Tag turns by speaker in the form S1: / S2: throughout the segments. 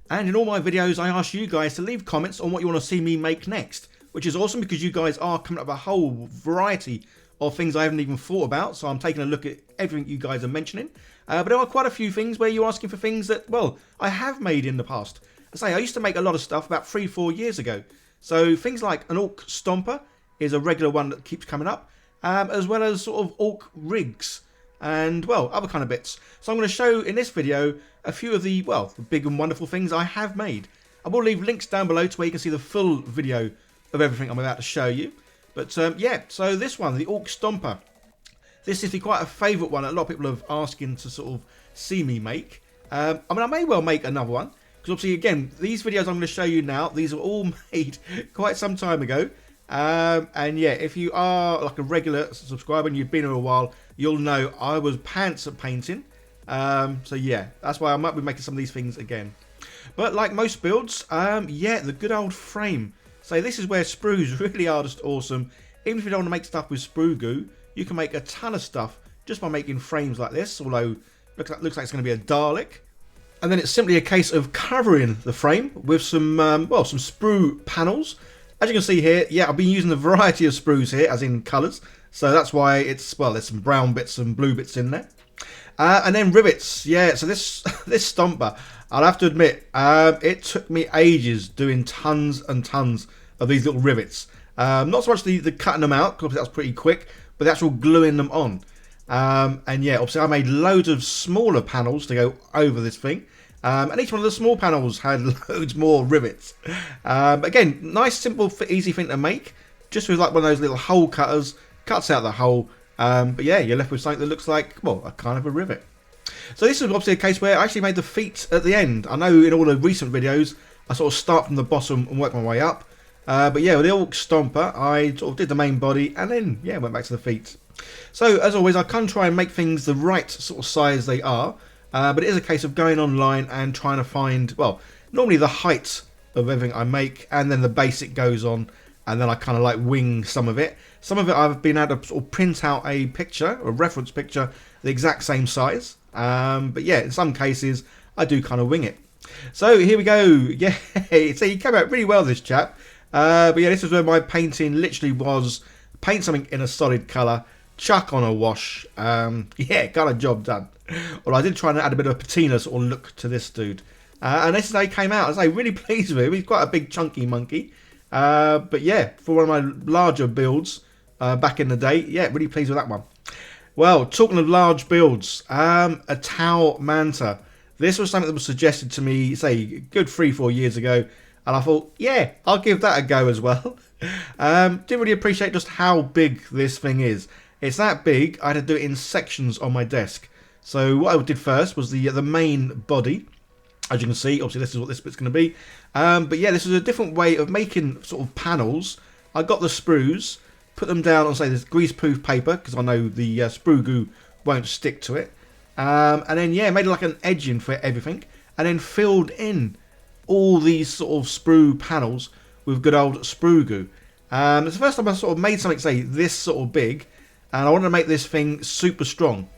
S1: And in all my videos, I ask you guys to leave comments on what you want to see me make next, which is awesome because you guys are coming up with a whole variety of things I haven't even thought about. So I'm taking a look at everything you guys are mentioning. But there are quite a few things where you're asking for things that, well, I have made in the past. I used to make a lot of stuff about 3-4 years ago. So things like an Orc Stompa is a regular one that keeps coming up, as well as sort of Orc rigs and, well, other kind of bits. So I'm going to show in this video a few of the, well, the big and wonderful things I have made. I will leave links down below to where you can see the full video of everything I'm about to show you. But yeah, so this one, the Orc Stompa. This is quite a favourite one. A lot of people have asking to sort of see me make. I mean, I may well make another one. Because obviously, again, these videos I'm going to show you now, these are all made quite some time ago. And yeah, if you are like a regular subscriber and you've been here a while, you'll know I was pants at painting. So yeah, that's why I might be making some of these things again. But like most builds, yeah, the good old frame. So this is where sprues really are just awesome. Even if you don't want to make stuff with sprue goo, you can make a ton of stuff just by making frames like this. Although looks like it's going to be a Dalek. And then it's simply a case of covering the frame with some, well, some sprue panels. As you can see here, yeah, I've been using a variety of sprues here, as in colours. So that's why it's, well, there's some brown bits and blue bits in there. And then rivets, yeah, so this Stompa, I'll have to admit, it took me ages doing tons and tons of these little rivets. Not so much the cutting them out, because that's pretty quick, but the actual gluing them on. And yeah, obviously I made loads of smaller panels to go over this thing. And each one of the small panels had loads more rivets. Again, nice, simple, easy thing to make. Just with like one of those little hole cutters, cuts out the hole. But yeah, you're left with something that looks like, well, a kind of a rivet. So this is obviously a case where I actually made the feet at the end. I know in all the recent videos, I sort of start from the bottom and work my way up. But yeah, with the Orc Stompa, I sort of did the main body and then, yeah, went back to the feet. So as always, I can try and make things the right sort of size they are. But it is a case of going online and trying to find, well, normally the height of everything I make, and then the basic goes on, and then I kind of like wing some of it. Some of it I've been able to sort of print out a picture, a reference picture, the exact same size. But yeah, in some cases, I do kind of wing it. So here we go. Yeah, so he came out really well, this chap. But yeah, this is where my painting literally was paint something in a solid colour, chuck on a wash. Yeah, got a job done. Well, I did try and add a bit of a patina sort of look to this dude. And this is how he came out. I was like, really pleased with him. He's quite a big chunky monkey. But yeah, for one of my larger builds back in the day, yeah, really pleased with that one. Well, talking of large builds, a Tau Manta. This was something that was suggested to me, say, a good 3-4 years ago. And I thought, yeah, I'll give that a go as well. Didn't really appreciate just how big this thing is. It's that big, I had to do it in sections on my desk. So what I did first was the main body. As you can see, obviously this is what this bit's going to be. But yeah, this is a different way of making sort of panels. I got the sprues, put them down on, say, this greaseproof paper, because I know the sprue goo won't stick to it. And then, yeah, made like an edging for everything. And then filled in all these sort of sprue panels with good old sprue goo. It's the first time I sort of made something, say, this sort of big. And I wanted to make this thing super strong.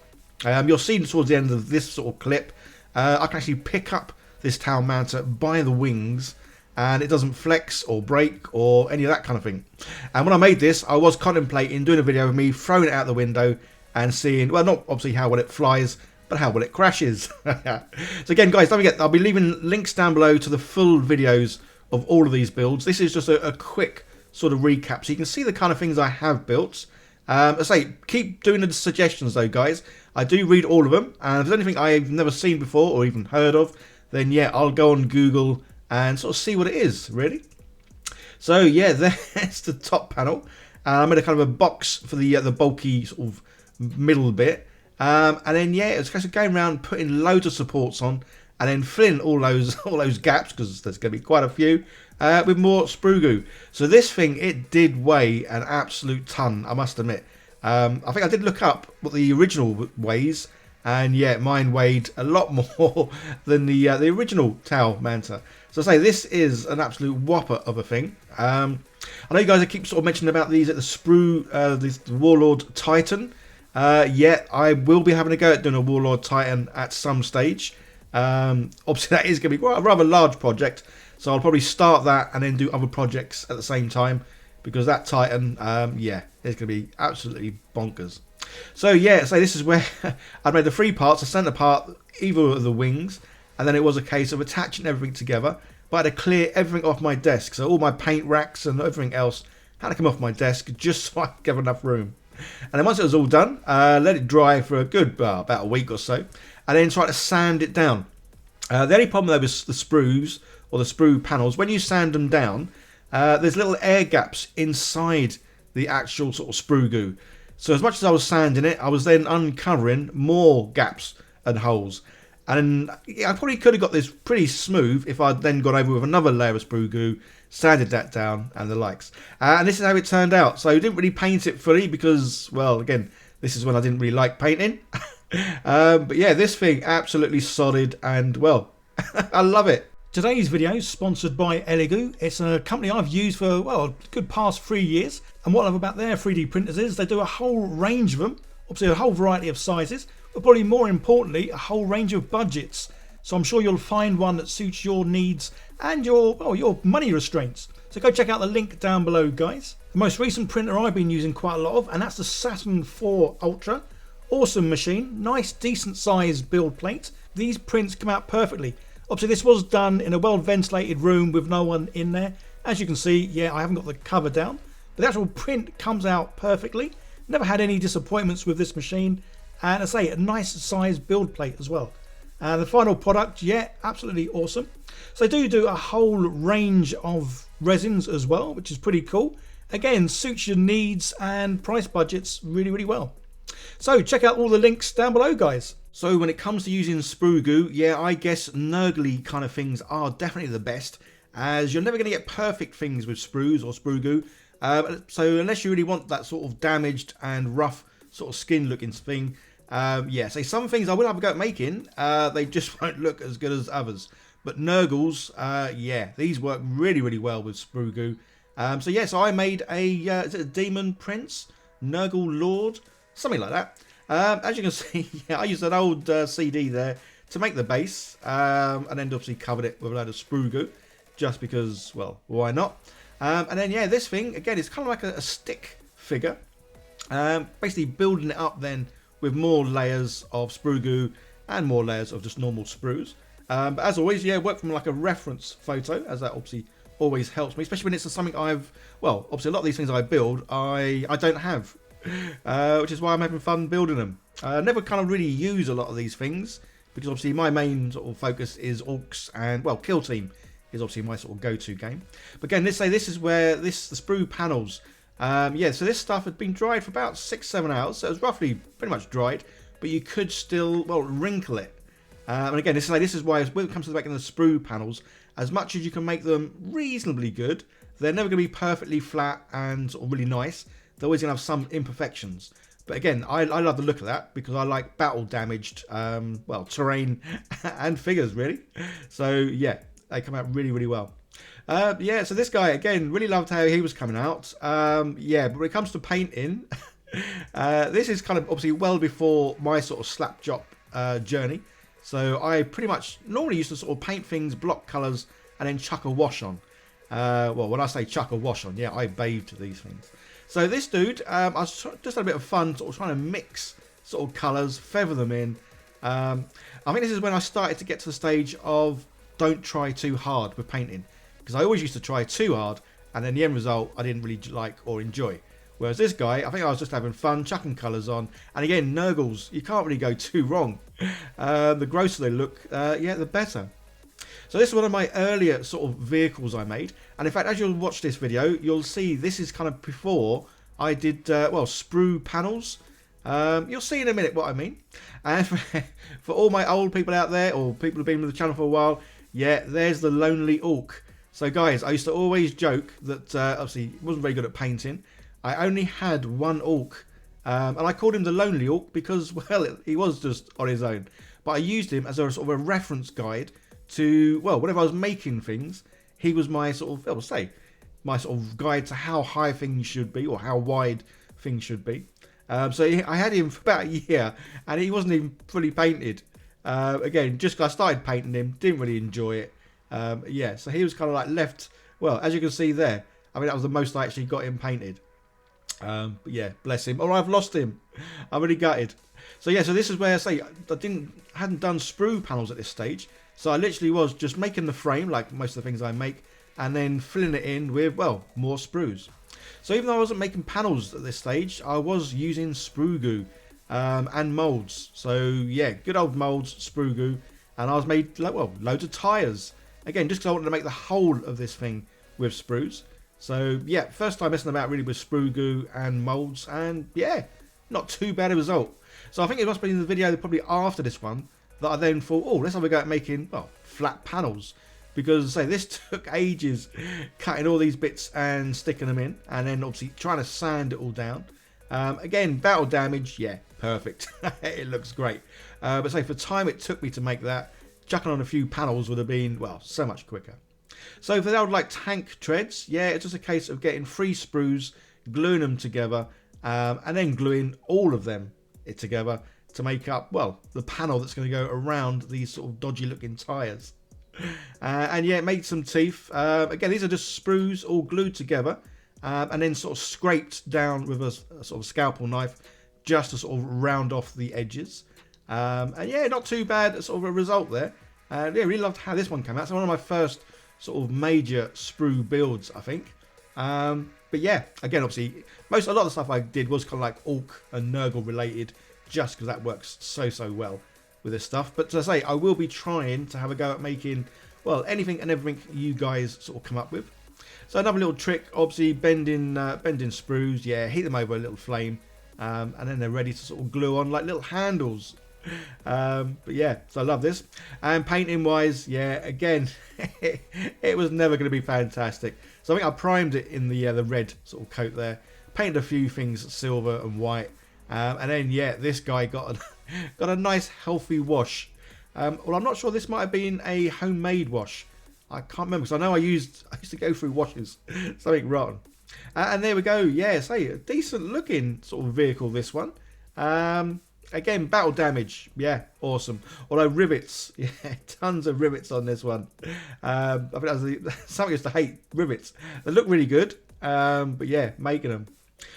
S1: You'll see towards the end of this sort of clip, I can actually pick up this Tau Manta by the wings, and it doesn't flex or break or any of that kind of thing. And when I made this, I was contemplating doing a video of me throwing it out the window and seeing, well, not obviously how well it flies, but how well it crashes. So again, guys, don't forget, I'll be leaving links down below to the full videos of all of these builds. This is just a quick sort of recap, so you can see the kind of things I have built. I say, keep doing the suggestions though, guys. I do read all of them, and if there's anything I've never seen before or even heard of, then yeah, I'll go on Google and sort of see what it is, really. So yeah, there's the top panel. I made a kind of a box for the bulky sort of middle bit, and then yeah, it's kind of going around putting loads of supports on, and then filling all those gaps, because there's going to be quite a few, with more sprue goo. So this thing, it did weigh an absolute ton, I must admit. I think I did look up what the original weighs, and yeah, mine weighed a lot more than the original Tau Manta. So I say, this is an absolute whopper of a thing. I know you guys keep sort of mentioning about these at the Sprue, this Warlord Titan. Yeah, I will be having a go at doing a Warlord Titan at some stage. Obviously, that is going to be a rather large project, so I'll probably start that and then do other projects at the same time, because that Titan, yeah, it's going to be absolutely bonkers. So yeah, so this is where I made the 3 parts. I sent apart either of the wings, and then it was a case of attaching everything together. But I had to clear everything off my desk, so all my paint racks and everything else had to come off my desk just so I could have enough room. And then once it was all done, let it dry for a good about a week or so, and then try to sand it down. The only problem though with the sprues, or the sprue panels, when you sand them down, there's little air gaps inside the actual sort of sprue goo. So as much as I was sanding it, I was then uncovering more gaps and holes. And I probably could have got this pretty smooth if I'd then gone over with another layer of sprue goo, sanded that down and the likes. And this is how it turned out. So I didn't really paint it fully because, well, again, this is when I didn't really like painting. But yeah, this thing absolutely solid, and well, I love it. Today's video is sponsored by ELEGOO. It's a company I've used for, well, a good past 3 years. And what I love about their 3D printers is they do a whole range of them, obviously a whole variety of sizes, but probably more importantly, a whole range of budgets. So I'm sure you'll find one that suits your needs and your, well, your money restraints. So go check out the link down below, guys. The most recent printer I've been using quite a lot of, and that's the Saturn IV Ultra. Awesome machine, nice decent sized build plate. These prints come out perfectly. Obviously this was done in a well ventilated room with no one in there. As you can see, yeah, I haven't got the cover down, but the actual print comes out perfectly. Never had any disappointments with this machine, and I say a nice sized build plate as well. And the final product, yeah, absolutely awesome. So they do a whole range of resins as well, which is pretty cool. Again, suits your needs and price budgets really, really well. So check out all the links down below, guys. So when it comes to using sprue goo, yeah, I guess Nurgle kind of things are definitely the best, as you're never going to get perfect things with sprues or sprue goo. So unless you really want that sort of damaged and rough sort of skin looking thing, yeah, so some things I will have a go at making, they just won't look as good as others. But Nurgles, yeah, these work really, really well with sprue goo. So yeah, so I made a, is it a Deamon Prince? Nurgle Lord? Something like that. As you can see, yeah, I used an old CD there to make the base, and then obviously covered it with a load of sprue goo, just because, well, why not? And then, yeah, this thing, again, it's kind of like a stick figure. Basically building it up then with more layers of sprue goo and more layers of just normal sprues. But as always, yeah, work from like a reference photo, as that obviously always helps me, especially when it's something I've, well, obviously a lot of these things I build, I don't have. Which is why I'm having fun building them. I never kind of really use a lot of these things, because obviously my main sort of focus is orcs, and well, Kill Team is obviously my sort of go-to game. But again, this is where the sprue panels, yeah, so this stuff had been dried for about 6-7 hours, so it was roughly pretty much dried, but you could still, well, wrinkle it. And again, this is why when it comes to making the sprue panels, as much as you can make them reasonably good, they're never going to be perfectly flat and sort of really nice. They're always going to have some imperfections. But again, I love the look of that, because I like battle damaged, well, terrain and figures, really. So yeah, they come out really, really well. Yeah, so this guy, again, really loved how he was coming out. Yeah, but when it comes to painting, this is kind of obviously well before my sort of slap job journey. So I pretty much normally used to sort of paint things, block colours, and then chuck a wash on. Well, when I say chuck a wash on, yeah, I bathed these things. So this dude, I was just had a bit of fun sort of trying to mix sort of colours, feather them in. I think this is when I started to get to the stage of don't try too hard with painting. Because I always used to try too hard, and then the end result I didn't really like or enjoy. Whereas this guy, I think I was just having fun, chucking colours on. And again, Nurgles, you can't really go too wrong. The grosser they look, yeah, the better. So this is one of my earlier sort of vehicles I made. And in fact, as you'll watch this video, you'll see this is kind of before I did, well, sprue panels. You'll see in a minute what I mean. And for all my old people out there, or people who've been with the channel for a while, yeah, there's the lonely orc. So guys, I used to always joke that, obviously, wasn't very good at painting. I only had one orc. And I called him the lonely orc because, well, he was just on his own. But I used him as a sort of a reference guide to, well, whenever I was making things, he was my sort of, I will say, my sort of guide to how high things should be, or how wide things should be. So I had him for about a year, and he wasn't even fully painted. Again, just 'cause I started painting him, didn't really enjoy it. Yeah, so he was kind of like left, well, as you can see there, I mean, that was the most I actually got him painted. But yeah, bless him. Or I've lost him. I'm really gutted. So yeah, so this is where I say I hadn't done sprue panels at this stage. So I literally was just making the frame, like most of the things I make, and then filling it in with, well, more sprues. So even though I wasn't making panels at this stage, I was using sprue goo and molds. So yeah, good old molds, sprue goo, and I was made, well, loads of tires. Again, just because I wanted to make the whole of this thing with sprues. So yeah, first time messing about really with sprue goo and molds, and yeah, not too bad a result. So I think it must be in the video probably after this one that I then thought, oh, let's have a go at making, well, flat panels. Because say this took ages, cutting all these bits and sticking them in, and then obviously trying to sand it all down. Again, battle damage, yeah, perfect. It looks great. But say for time it took me to make that, chucking on a few panels would have been, well, so much quicker. So for the old like tank treads, yeah, it's just a case of getting 3 sprues, gluing them together, and then gluing all of them together to make up, well, the panel that's going to go around these sort of dodgy looking tires. And yeah, it made some teeth. Again, these are just sprues all glued together, and then sort of scraped down with a sort of scalpel knife just to sort of round off the edges. And yeah, not too bad sort of a result there. Yeah, really loved how this one came out. It's one of my first sort of major sprue builds, I think. But yeah, again, obviously, a lot of the stuff I did was kind of like Orc and Nurgle related, just because that works so well with this stuff. But as I say, I will be trying to have a go at making, well, anything and everything you guys sort of come up with. So another little trick, obviously, bending sprues, yeah, heat them over a little flame, and then they're ready to sort of glue on like little handles. But yeah, so I love this. And painting wise, yeah, again, it was never going to be fantastic. So I think I primed it in the red sort of coat there, painted a few things silver and white, and then yeah, this guy got a nice healthy wash. Well, I'm not sure, this might have been a homemade wash. I can't remember, because I know I used to go through washes, something rotten. And there we go. Yeah, say a decent looking sort of vehicle, this one. Again, battle damage, yeah, awesome. Although rivets, yeah, tons of rivets on this one. I think that's something I used to hate, rivets. They look really good, but yeah, making them.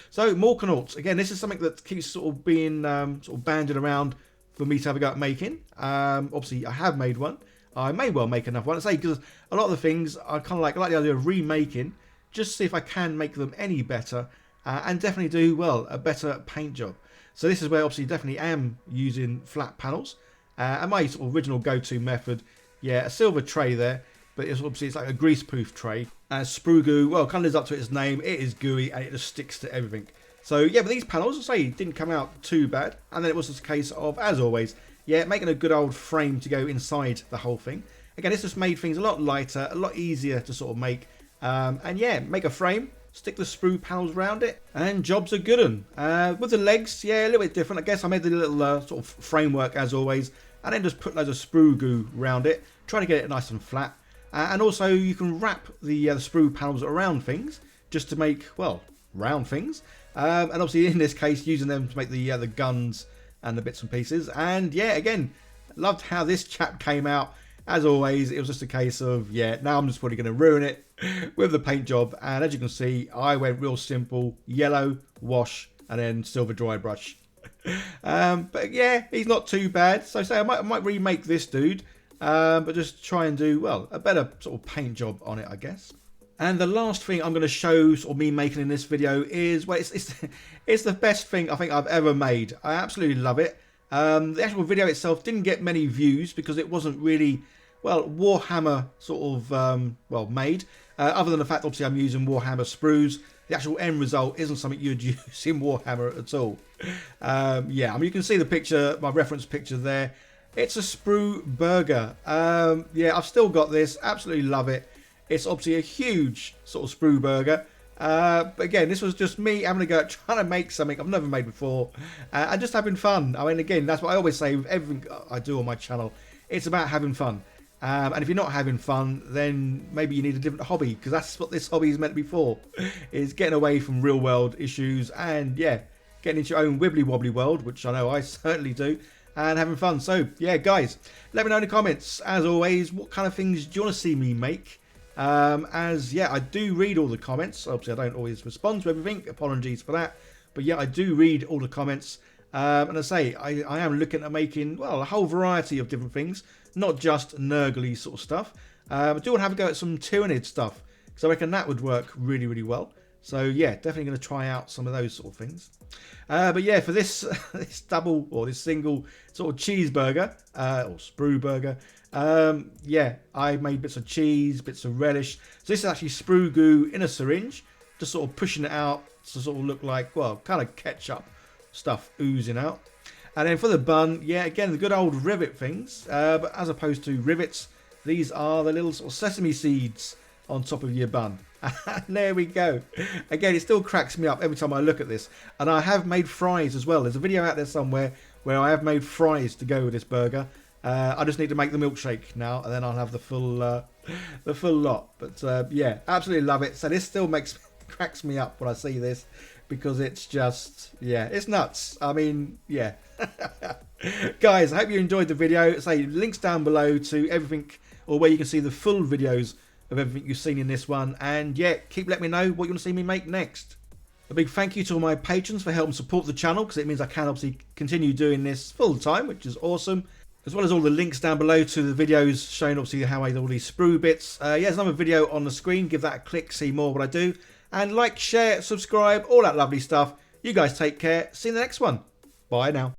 S1: So Gorkanaut, again, this is something that keeps sort of being sort of banded around for me to have a go at making. Obviously, I have made one. I may well make another one. I say because a lot of the things I kind of like the idea of remaking, just to see if I can make them any better, and definitely do, well, a better paint job. So this is where obviously definitely am using flat panels. And my sort of original go-to method, yeah, a silver tray there, but it's obviously it's like a grease-proof tray. Sprue goo, well, kind of lives up to its name. It is gooey and it just sticks to everything. So yeah, but these panels, I say, didn't come out too bad. And then it was just a case of, as always, yeah, making a good old frame to go inside the whole thing. Again, this just made things a lot lighter, a lot easier to sort of make. And yeah, make a frame. Stick the sprue panels around it, and jobs are good 'un. With the legs, yeah, a little bit different. I guess I made the little sort of framework as always, and then just put loads of sprue goo around it, trying to get it nice and flat. And also you can wrap the sprue panels around things, just to make, well, round things. And obviously in this case, using them to make the guns and the bits and pieces. And yeah, again, loved how this chap came out. As always, it was just a case of, yeah, now I'm just probably going to ruin it with the paint job. And as you can see, I went real simple, yellow, wash, and then silver dry brush. But yeah, he's not too bad. So say I might remake this dude, but just try and do, well, a better sort of paint job on it, I guess. And the last thing I'm going to show sort of me making in this video is, well, it's the best thing I think I've ever made. I absolutely love it. The actual video itself didn't get many views because it wasn't really, well, Warhammer sort of, well, made. Other than the fact, obviously, I'm using Warhammer sprues. The actual end result isn't something you'd use in Warhammer at all. Yeah, I mean, you can see the picture, my reference picture there. It's a sprue burger. Yeah, I've still got this. Absolutely love it. It's obviously a huge sort of sprue burger. But again, this was just me having a go at trying to make something I've never made before. And just having fun. I mean, again, that's what I always say with everything I do on my channel. It's about having fun. And if you're not having fun, then maybe you need a different hobby, because that's what this hobby is meant to be for, is getting away from real world issues and, yeah, getting into your own wibbly wobbly world, which I know I certainly do. and having fun. So yeah, guys, let me know in the comments, as always, what kind of things do you want to see me make? As yeah, I do read all the comments. Obviously I don't always respond to everything, apologies for that, but yeah, I do read all the comments. And I say I am looking at making, well, a whole variety of different things, not just Nurgle sort of stuff. I do want to have a go at some Tyranid stuff, because I reckon that would work really, really well. So yeah, definitely going to try out some of those sort of things. But yeah, for this this double or this single sort of cheeseburger or sprue burger, yeah, I made bits of cheese, bits of relish. So this is actually sprue goo in a syringe, just sort of pushing it out to sort of look like, well, kind of ketchup stuff oozing out. And then for the bun, yeah, again, the good old rivet things, but as opposed to rivets, these are the little sort of sesame seeds on top of your bun. And there we go. Again, it still cracks me up every time I look at this. And I have made fries as well. There's a video out there somewhere where I have made fries to go with this burger. I just need to make the milkshake now, and then I'll have the full lot. But yeah, absolutely love it. So this still cracks me up when I see this, because it's just, yeah, it's nuts. I mean, yeah. Guys, I hope you enjoyed the video. Say links down below to everything, or where you can see the full videos of everything you've seen in this one. And yeah, keep letting me know what you want to see me make next. A big thank you to all my patrons for helping support the channel, because it means I can obviously continue doing this full time, which is awesome. As well as all the links down below to the videos showing obviously how I do all these sprue bits. Yeah, there's another video on the screen. Give that a click, see more what I do. And like, share, subscribe, all that lovely stuff. You guys take care. See you in the next one. Bye now.